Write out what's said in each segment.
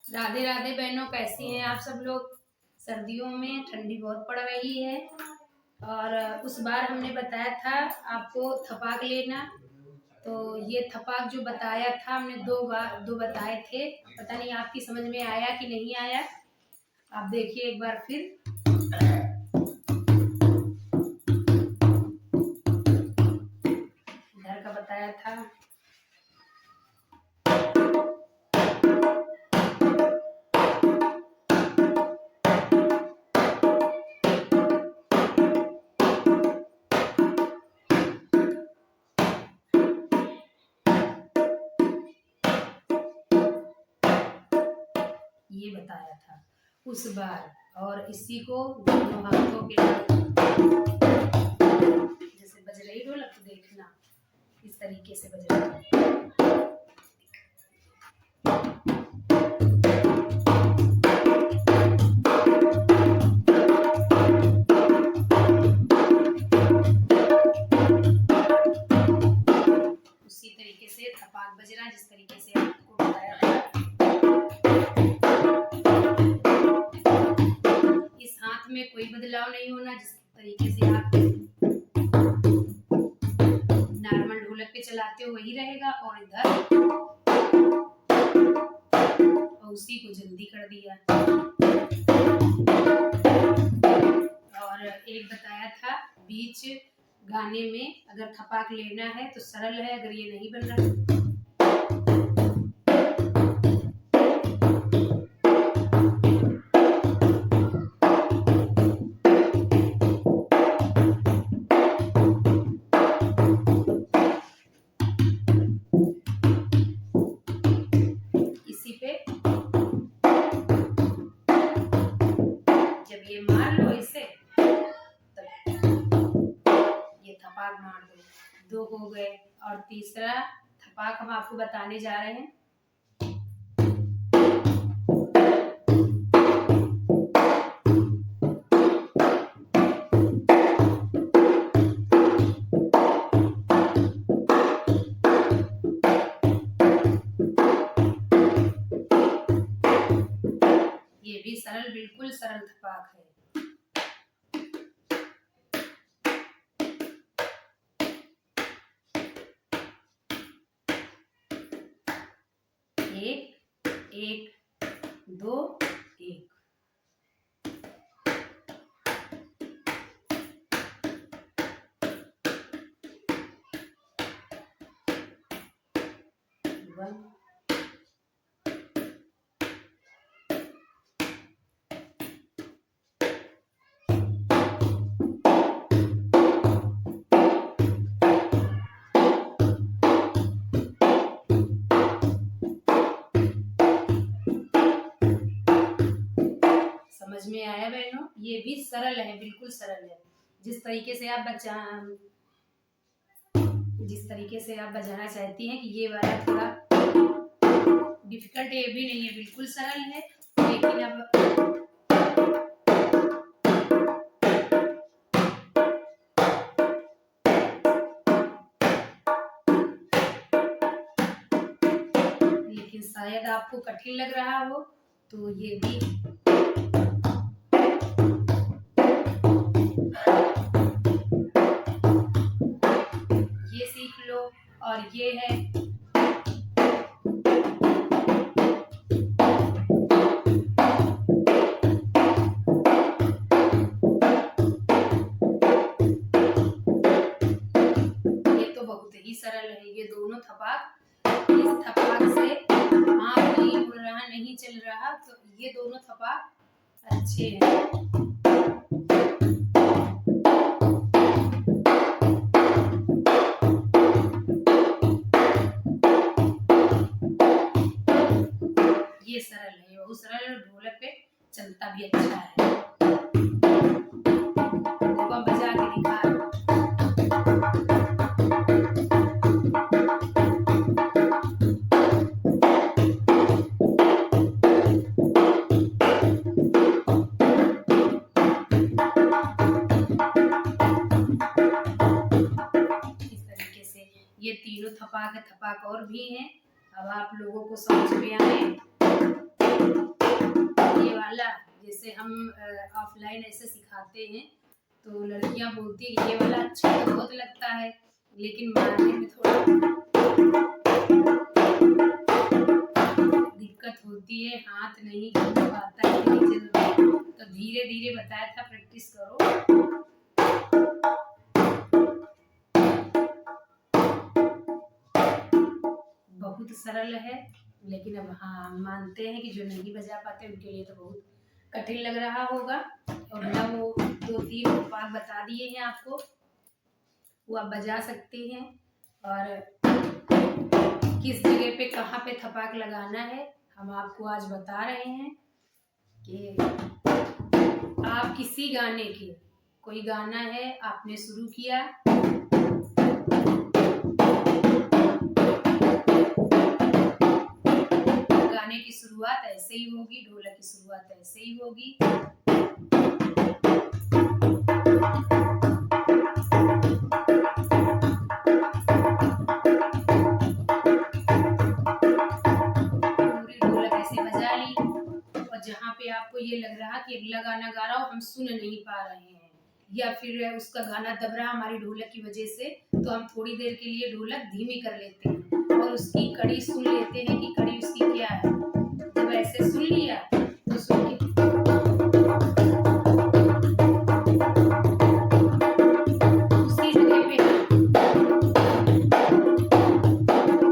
राधे राधे बहनों, कैसी हैं आप सब लोग। सर्दियों में ठंडी बहुत पड़ रही है और उस बार हमने बताया था आपको थपाक लेना। तो ये थपाक जो बताया था हमने दो बताए थे। पता नहीं आपकी समझ में आया कि नहीं आया। आप देखिए एक बार फिर। इधर का बताया था। ये बताया था उस बार, और इसी को दोनों हाथों के जैसे बज रही ढोलक तो देखना इस तरीके से बज रही है। उसी तरीके से थपाक बजना जिस तरीके से आपको बताया था। इस हाथ में कोई बदलाव नहीं होना, जिस तरीके से आप नॉर्मल ढोलक पे चलाते हो वही रहेगा। और इधर और उसी को जल्दी कर दिया। और एक बताया था बीच गाने में अगर थपाक लेना है तो सरल है, अगर ये नहीं बन रहा इसी पे जब ये मार लो इसे तब ये थपाक मार दो। दो हो गए। और तीसरा थपाक हम आपको बताने जा रहे हैं। ये भी सरल, बिल्कुल सरल थपाक है। एक एक दो एक। वन समझ में आया बहनों। ये भी सरल है, बिल्कुल सरल है। जिस तरीके से आप बजाना चाहती हैं कि ये वाला थोड़ा डिफिकल्ट, ये भी नहीं है, बिल्कुल सरल है। लेकिन अब लेकिन शायद आपको कठिन लग रहा हो तो ये भी ये सीख लो। और ये है ये तो बहुत ही सरल है। ये दोनों थपाक, इस थपाक से हाथ नहीं मुड़ रहा, नहीं चल रहा, तो ये दोनों थपाक अच्छे हैं। ये सरल है, बहुत सरल, ढोलक पे चलता भी अच्छा है। देखो हम बजा के दिखा रहे हैं। इस तरीके से ये तीनों थपाक है। थपाक और भी हैं, अब आप लोगों को समझ में आए ये वाला जैसे हम ऑफलाइन ऐसे सिखाते हैं तो लड़कियां बोलती है ये वाला अच्छा तो बहुत लगता है, लेकिन मारने में थोड़ा दिक्कत होती है, हाथ नहीं घूम पाता है नीचे, तो धीरे धीरे बताया था प्रैक्टिस करो। बहुत सरल है, लेकिन अब हाँ मानते हैं कि जो नहीं बजा पाते उनके लिए तो बहुत कठिन लग रहा होगा। और ना वो 2-3 थपाक बता दिए हैं आपको, वो आप बजा सकते हैं। और किस जगह पे कहाँ पे थपाक लगाना है हम आपको आज बता रहे हैं कि आप किसी गाने के, कोई गाना है आपने शुरू किया, गाने की शुरुआत ऐसे ही होगी, ढोलक की शुरुआत ऐसे ही होगी। पूरी ढोलक ऐसे बजा ली, और जहाँ पे आपको ये लग रहा कि अगला गाना गा रहा हो हम सुन नहीं पा रहे हैं, या फिर उसका गाना दब रहा हमारी ढोलक की वजह से, तो हम थोड़ी देर के लिए ढोलक धीमी कर लेते हैं और उसकी कड़ी सुन लेते हैं कि कड़ी उसकी क्या है। जब ऐसे सुन लिया तो सुन के उसी जगह पे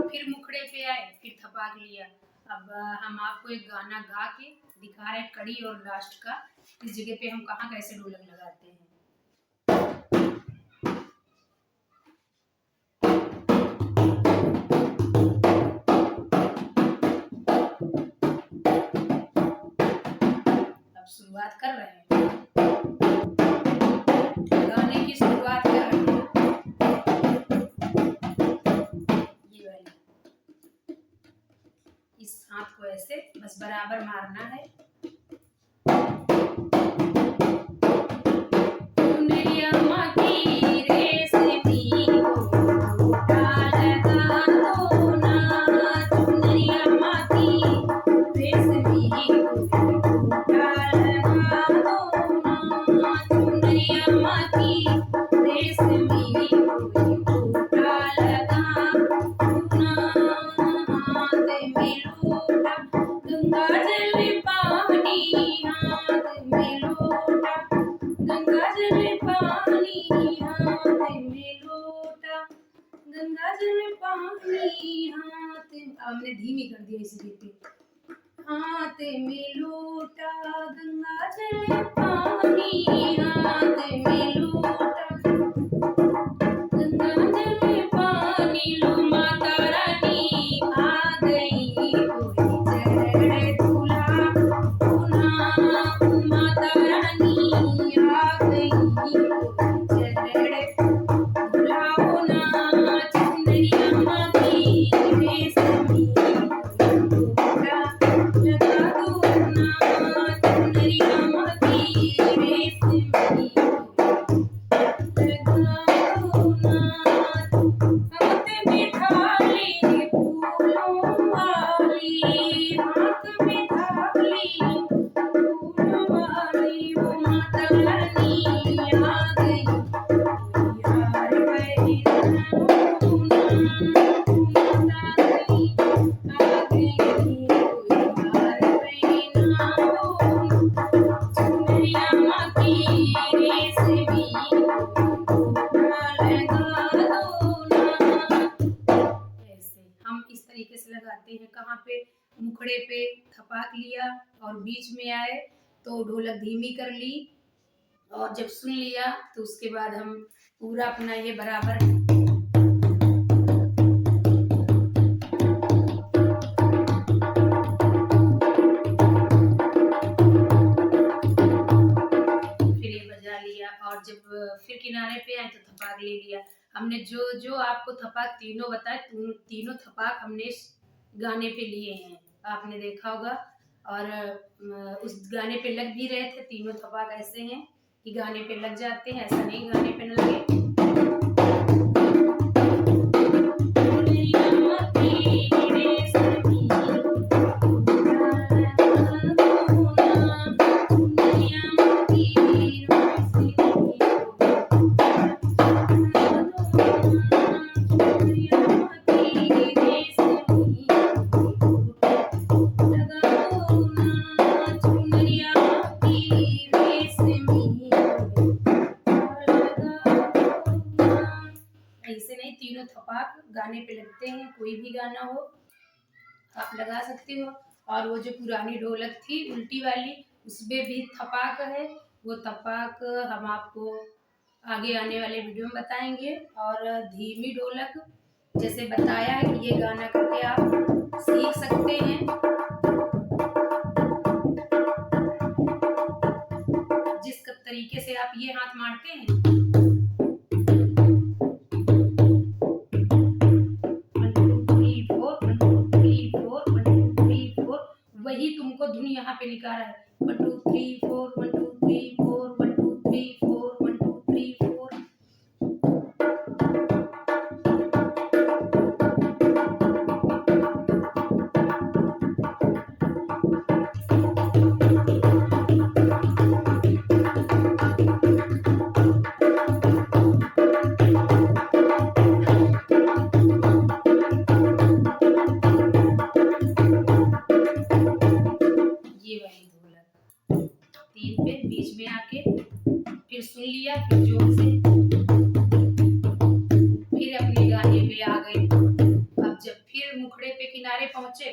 फिर मुखड़े पे आए, फिर थपाक लिया। अब हम आपको एक गाना गा के दिखा रहे हैं, कड़ी और लास्ट का, इस जगह पे हम कहाँ कैसे ढोलक लगाते हैं। शुरुआत कर रहे हैं, गाने की शुरुआत कर रहे हैं। ये वाली, इस हाथ को ऐसे बस बराबर मारना है। हमने धीमी कर दिया इसी पे, हाथ में लोटा गंगा जल पानी, हाथ में लोटा गंगा जल पानी, लो माता रानी आ गई, कोई चढ़े दूल्हा पुना, माता रानी आ गई, कोई चढ़े दूल्हा पुना, चंदरिया माँ की रेशमी लोटा लगा दो ना, चंदरिया माँ की रेशमी लगाते हैं। कहाँ पे, मुखड़े पे थपाक लिया और बीच में आए तो ढोलक धीमी कर ली, और जब सुन लिया तो उसके बाद हम पूरा अपना ये बराबर फिर ये बजा लिया, और जब फिर किनारे पे आए तो थपाक ले लिया। हमने जो जो आपको थपाक तीनों बताए, तीनों थपाक हमने गाने पे लिए हैं, आपने देखा होगा। और उस गाने पे लग भी रहे थे, तीनों थपाक ऐसे हैं कि गाने पे लग जाते हैं, ऐसा नहीं गाने पे न लगे। गाने पे लगते हैं, कोई भी गाना हो आप लगा सकते हो। और वो जो पुरानी ढोलक थी उल्टी वाली, उसमें भी थपाक है। वो थपाक हम आपको आगे आने वाले वीडियो में बताएंगे। और धीमी ढोलक जैसे बताया है कि ये गाना करके आप सीख सकते हैं। जिस तरीके से आप ये हाथ मारते हैं, 1 2 3 4 1 2 3 4 1 2 3 4, वही तुमको धुन यहाँ पे लिखा रहा है 1 2 3 4 1 2 3 4 1 2 3 4 1 2 3 4। ये वाली ढोलक 3 पे बीच में आके फिर सुन लिया, फिर जोर से, फिर अपने गाने पे आ गए। अब जब फिर मुखड़े पे किनारे पहुंचे,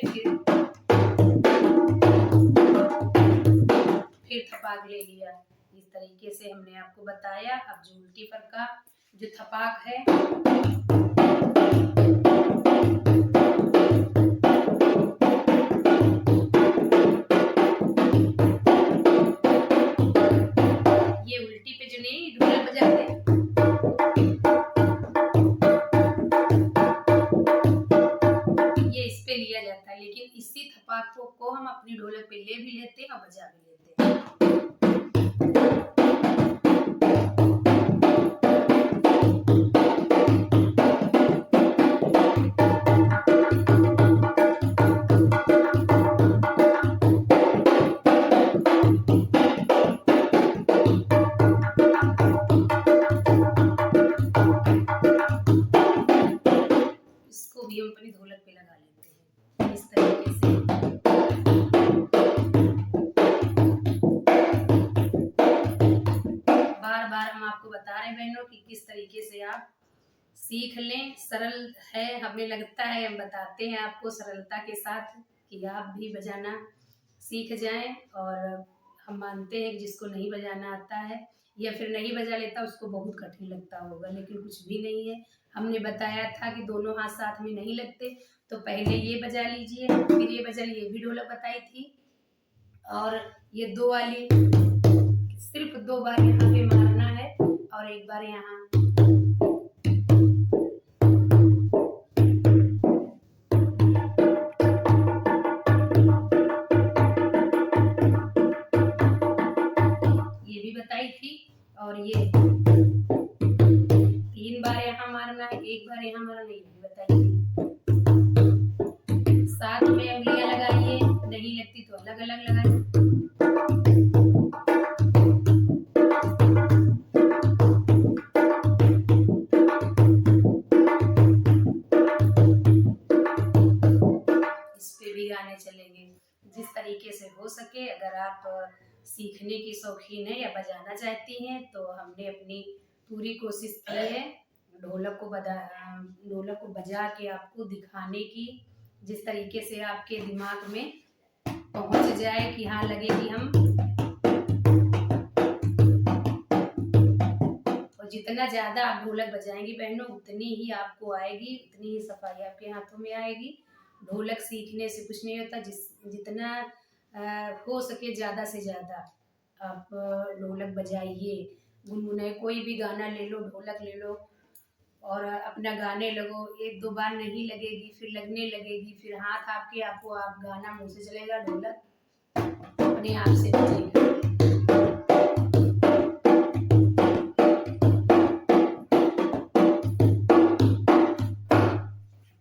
फिर थपाक ले लिया। इस तरीके से हमने आपको बताया। अब जो उल्टी पर का जो थपाक है, ये उल्टी पे जो नहीं ढोलक बजाते, ये इस पे लिया जाता है, लेकिन इसी थपाक को हम अपनी ढोलक पे ले भी लेते हैं और बजा भी लेते हैं। इसको भी हम अपनी ढोलक पे लगा लेते हैं इस तरीके से। बार बार हम आपको बता रहे हैं बहनों कि किस तरीके से आप सीख लें। सरल है, हमें लगता है, हम बताते हैं आपको सरलता के साथ कि आप भी बजाना सीख जाएं। और हम मानते हैं कि जिसको नहीं बजाना आता है या फिर नहीं बजा लेता उसको बहुत कठिन लगता होगा, लेकिन कुछ भी नहीं है। हमने बताया था कि दोनों हाथ साथ में नहीं लगते, तो पहले ये बजा लीजिए, फिर ये बजा लीजिए। ये भी ढोलक बताई थी। और ये 2 वाली सिर्फ 2 बार यहाँ पे मारना है और 1 बार यहाँ। ये भी बताई थी। और ये 3 बार यहाँ मारना है, 1 बार यहाँ मारना है, ये भी बताई थी। साथ में अंगुलियां लगाइए, नहीं लगती तो अलग अलग लगाइए। इस पे भी गाने चलेंगे जिस तरीके से हो सके। अगर आप सीखने की शौकीन है या बजाना चाहती हैं तो हमने अपनी पूरी कोशिश की है ढोलक को बजा के आपको दिखाने की, जिस तरीके से आपके दिमाग में पहुंच जाए कि हाँ लगे कि हम। और जितना ज़्यादा आप ढोलक बजाएंगी बहनों उतनी ही आपको आएगी, उतनी ही सफाई आपके हाथों में आएगी। ढोलक सीखने से कुछ नहीं होता, जितना हो सके ज़्यादा से ज़्यादा आप ढोलक बजाइए, गुनगुनाइए। कोई भी गाना ले लो, ढोलक ले लो और अपना गाने लगो। 1-2 बार नहीं लगेगी, फिर लगने लगेगी, फिर हाथ आपके आपको आप गाना मुँह से चलेगा, ढोलक अपने आप से बजेगा।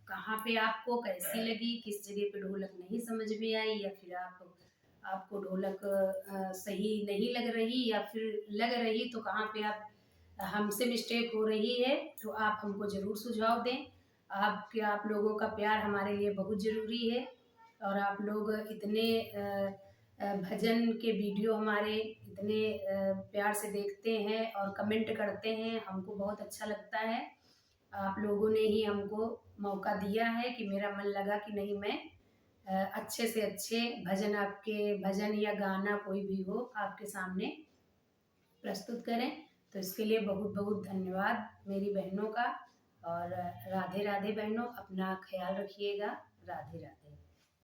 कहाँ पे आपको कैसी लगी, किस जगह पे ढोलक नहीं समझ में आई, या फिर आपको ढोलक सही नहीं लग रही, या फिर लग रही तो कहाँ पे आप हमसे मिस्टेक हो रही है, तो आप हमको ज़रूर सुझाव दें। आप लोगों का प्यार हमारे लिए बहुत ज़रूरी है। और आप लोग इतने भजन के वीडियो हमारे इतने प्यार से देखते हैं और कमेंट करते हैं, हमको बहुत अच्छा लगता है। आप लोगों ने ही हमको मौका दिया है कि मेरा मन लगा कि नहीं, मैं अच्छे से अच्छे भजन, आपके भजन या गाना कोई भी हो, आपके सामने प्रस्तुत करें। तो इसके लिए बहुत बहुत धन्यवाद मेरी बहनों का। और राधे राधे बहनों, अपना ख्याल रखिएगा। राधे राधे।